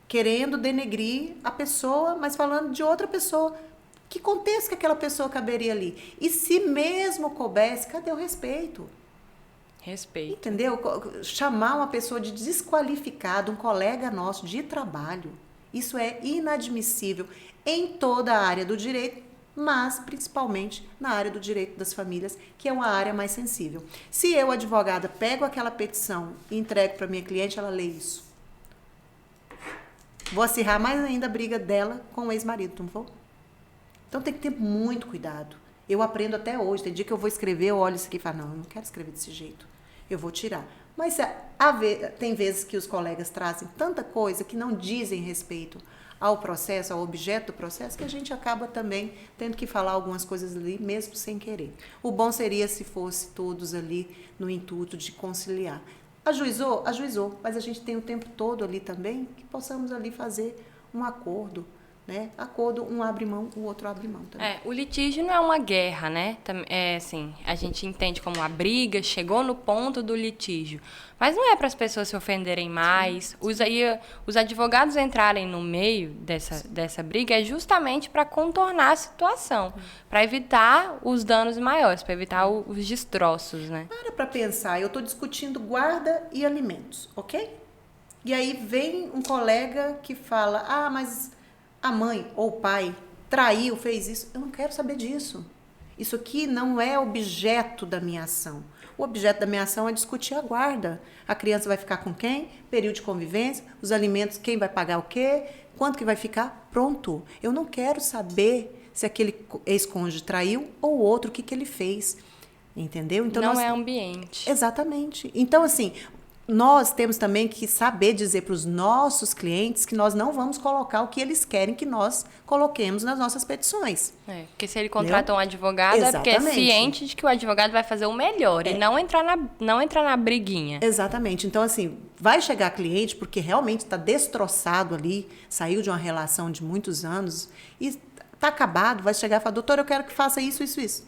querendo denegrir a pessoa, mas falando de outra pessoa. Que contexto que aquela pessoa caberia ali? E se mesmo coubesse, cadê o respeito?
Respeito.
Entendeu? Chamar uma pessoa de desqualificada, um colega nosso de trabalho, isso é inadmissível em toda a área do direito, mas principalmente na área do direito das famílias, que é uma área mais sensível. Se eu, advogada, pego aquela petição e entrego para minha cliente, ela lê isso. Vou acirrar mais ainda a briga dela com o ex-marido, não vou? Então tem que ter muito cuidado. Eu aprendo até hoje, tem dia que eu vou escrever, eu olho isso aqui e falo, não, eu não quero escrever desse jeito, eu vou tirar. Mas tem vezes que os colegas trazem tanta coisa que não dizem respeito ao processo, ao objeto do processo, que a gente acaba também tendo que falar algumas coisas ali, mesmo sem querer. O bom seria se fosse todos ali no intuito de conciliar. Ajuizou? Ajuizou, mas a gente tem o tempo todo ali também que possamos ali fazer um acordo, né? Acordo, um abre mão, o outro abre mão também.
O litígio não é uma guerra, né? Assim, a gente entende como uma briga, chegou no ponto do litígio. Mas não é para as pessoas se ofenderem mais. Os advogados entrarem no meio dessa briga é justamente para contornar a situação, para evitar os danos maiores, para evitar os destroços, né?
Para pensar, eu estou discutindo guarda e alimentos, ok? E aí vem um colega que fala, mas a mãe ou o pai traiu, fez isso. Eu não quero saber disso. Isso aqui não é objeto da minha ação. O objeto da minha ação é discutir a guarda. A criança vai ficar com quem? Período de convivência, os alimentos, quem vai pagar o quê? Quanto que vai ficar? Pronto. Eu não quero saber se aquele ex-cônjuge traiu ou o outro, o que ele fez. Entendeu? Então,
não é ambiente.
Exatamente. Então, assim, nós temos também que saber dizer para os nossos clientes que nós não vamos colocar o que eles querem que nós coloquemos nas nossas petições.
Porque se ele contrata um advogado, exatamente, é porque é ciente de que o advogado vai fazer o melhor e não entrar na briguinha.
Exatamente. Então, assim, vai chegar cliente porque realmente está destroçado ali, saiu de uma relação de muitos anos e está acabado, vai chegar e falar, doutor, eu quero que faça isso, isso, isso.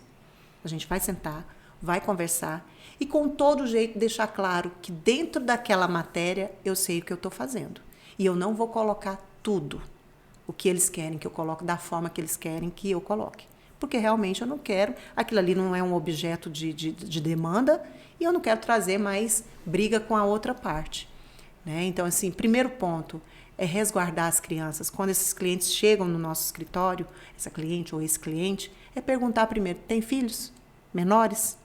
A gente vai sentar, vai conversar e com todo jeito deixar claro que dentro daquela matéria eu sei o que eu estou fazendo. E eu não vou colocar tudo o que eles querem que eu coloque da forma que eles querem que eu coloque. Porque realmente eu não quero, aquilo ali não é um objeto de demanda e eu não quero trazer mais briga com a outra parte. Né? Então, assim, primeiro ponto é resguardar as crianças. Quando esses clientes chegam no nosso escritório, essa cliente ou esse cliente, é perguntar primeiro, tem filhos menores?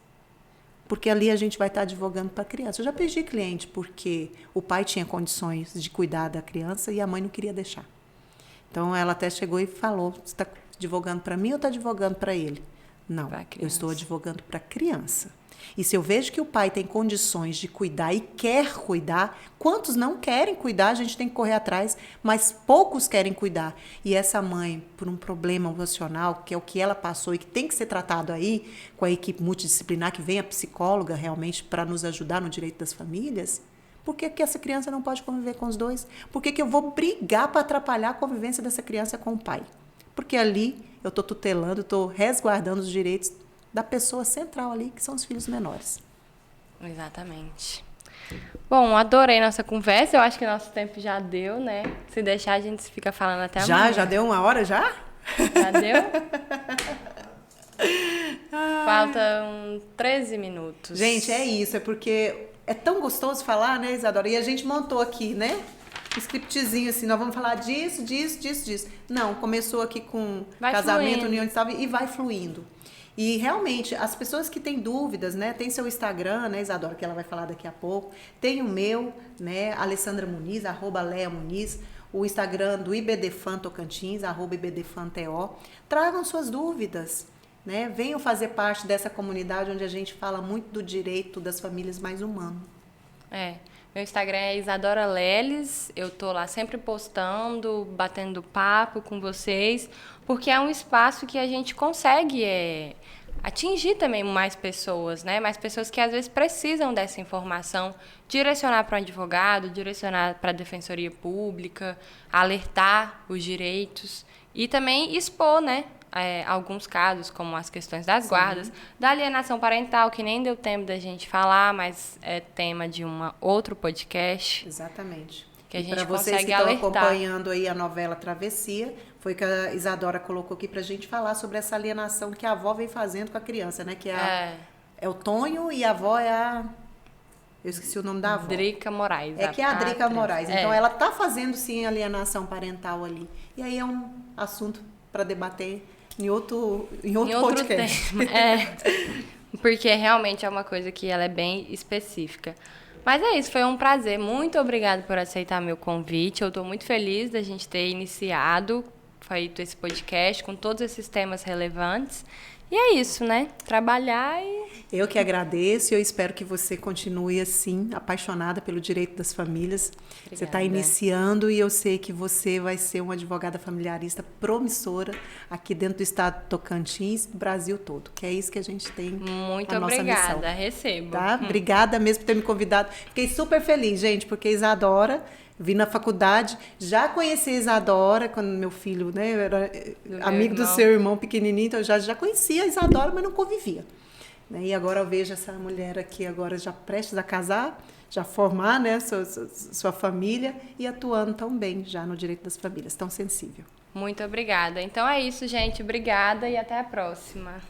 Porque ali a gente vai estar advogando para a criança. Eu já perdi cliente porque o pai tinha condições de cuidar da criança e a mãe não queria deixar. Então, ela até chegou e falou, você está advogando para mim ou está advogando para ele? Não, eu estou advogando para a criança. E se eu vejo que o pai tem condições de cuidar e quer cuidar, quantos não querem cuidar, a gente tem que correr atrás, mas poucos querem cuidar. E essa mãe, por um problema emocional, que é o que ela passou e que tem que ser tratado aí com a equipe multidisciplinar, que vem a psicóloga realmente para nos ajudar no direito das famílias, por que essa criança não pode conviver com os dois? Por que eu vou brigar para atrapalhar a convivência dessa criança com o pai? Porque ali eu estou tutelando, estou resguardando os direitos da pessoa central ali, que são os filhos menores.
Exatamente. Bom, adorei nossa conversa. Eu acho que nosso tempo já deu, né? Se deixar, a gente fica falando até amanhã.
Já deu 1 hora, já?
Já deu? Faltam 13 minutos.
Gente, é isso. É porque é tão gostoso falar, né, Isadora? E a gente montou aqui, né? Um scriptzinho assim, nós vamos falar disso. Não, começou aqui com casamento, união estável e vai fluindo. E realmente, as pessoas que têm dúvidas, né? Tem seu Instagram, né, Isadora, que ela vai falar daqui a pouco. Tem o meu, né, Alessandra Muniz, @Lea Muniz. O Instagram do IBDFan Tocantins, @IBDFanTO. Tragam suas dúvidas, né? Venham fazer parte dessa comunidade onde a gente fala muito do direito das famílias mais humano.
Meu Instagram é Isadora Leles, eu tô lá sempre postando, batendo papo com vocês, porque é um espaço que a gente consegue atingir também mais pessoas, né? Mais pessoas que às vezes precisam dessa informação, direcionar para o advogado, direcionar para a defensoria pública, alertar os direitos e também expor, né? Alguns casos, como as questões das guardas, da alienação parental, que nem deu tempo da gente falar, mas é tema de outro podcast.
Exatamente.
Que a gente
para vocês que estão acompanhando aí a novela Travessia, foi que a Isadora colocou aqui para a gente falar sobre essa alienação que a avó vem fazendo com a criança, né? Que é o Tonho e a avó é a... Eu esqueci o nome da avó.
Drica Moraes.
Que é a Drica Moraes. Então, ela está fazendo, sim, alienação parental ali. E aí é um assunto para debater em outro podcast.
Porque realmente é uma coisa que ela é bem específica. Mas é isso, foi um prazer. Muito obrigada por aceitar meu convite. Eu estou muito feliz da gente ter feito esse podcast com todos esses temas relevantes. E é isso, né? Trabalhar e...
Eu que agradeço e eu espero que você continue assim, apaixonada pelo direito das famílias. Obrigada. Você está iniciando e eu sei que você vai ser uma advogada familiarista promissora aqui dentro do estado de Tocantins, do Brasil todo, que é isso que a gente tem.
Muito
a nossa
obrigada,
missão.
Recebo.
Tá? Obrigada mesmo por ter me convidado. Fiquei super feliz, gente, porque Isadora Vim na faculdade, já conheci a Isadora, quando meu filho, né, eu era amigo do seu irmão pequenininho, então eu já conhecia a Isadora, mas não convivia. Né? E agora eu vejo essa mulher aqui, agora já prestes a casar, já formar, né, sua família e atuando tão bem já no direito das famílias, tão sensível.
Muito obrigada. Então é isso, gente. Obrigada e até a próxima.